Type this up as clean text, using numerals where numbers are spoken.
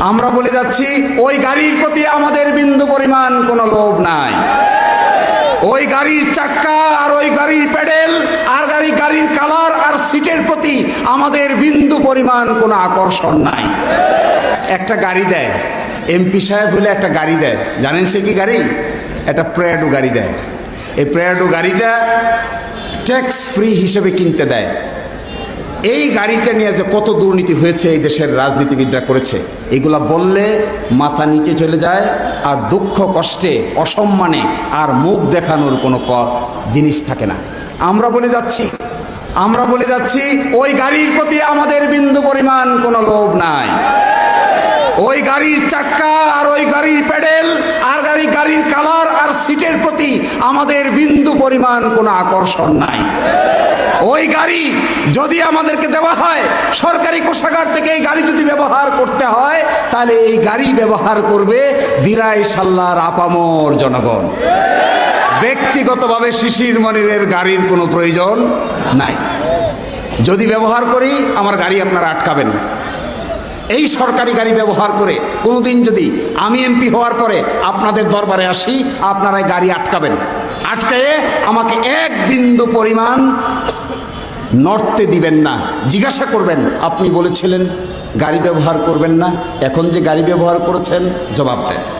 আমরা বলে যাচ্ছি ওই গাড়ির প্রতি আমাদের বিন্দু পরিমাণ কোনো লোভ নাই। ওই গাড়ির চাক্কা আর ওই গাড়ির প্যাডেল আর গাড়ির কালার আর সিটের প্রতি আমাদের বিন্দু পরিমাণ কোনো আকর্ষণ নাই। একটা গাড়ি দেয়, এমপি সাহেব হলে একটা গাড়ি দেয়, জানেন সে কি গাড়ি? একটা প্রাডো গাড়ি দেয়। এই প্রাডো গাড়িটা ট্যাক্স ফ্রি হিসেবে কিনতে দেয়। এই গাড়িটা নিয়ে যে কত দুর্নীতি হয়েছে এই দেশের রাজনীতিবিদরা করেছে, এগুলা বললে মাথা নিচে চলে যায়। আর দুঃখ কষ্টে অসম্মানে আর মুখ দেখানোর কোনো জিনিস থাকে না। আমরা বলে যাচ্ছি ওই গাড়ির প্রতি আমাদের বিন্দু পরিমাণ কোনো লোভ নাই। ওই গাড়ির চাক্কা আর ওই গাড়ির প্যাডেল আর গাড়ির কালার আর সিটের প্রতি আমাদের বিন্দু পরিমাণ কোনো আকর্ষণ নাই। ওই গাড়ি যদি আমাদেরকে দেওয়া হয়, সরকারি কোষাগার থেকে এই গাড়ি যদি ব্যবহার করতে হয়, তাহলে এই গাড়ি ব্যবহার করবে দিরাই সাল্লার আপামর জনগণ। ব্যক্তিগতভাবে শিশির মনিরের গাড়ির কোনো প্রয়োজন নাই। যদি ব্যবহার করি, আমার গাড়ি আপনারা আটকাবেন। এই সরকারি গাড়ি ব্যবহার করে কোনোদিন যদি আমি এমপি হওয়ার পরে আপনাদের দরবারে আসি, আপনারা গাড়ি আটকাবেন। আটকায়ে আমাকে এক বিন্দু পরিমাণ নড়তে দিবেন না। জিজ্ঞাসা করবেন, আপনি বলেছিলেন গাড়ি ব্যবহার করবেন না, এখন যে গাড়ি ব্যবহার করেছেন, জবাব দেন।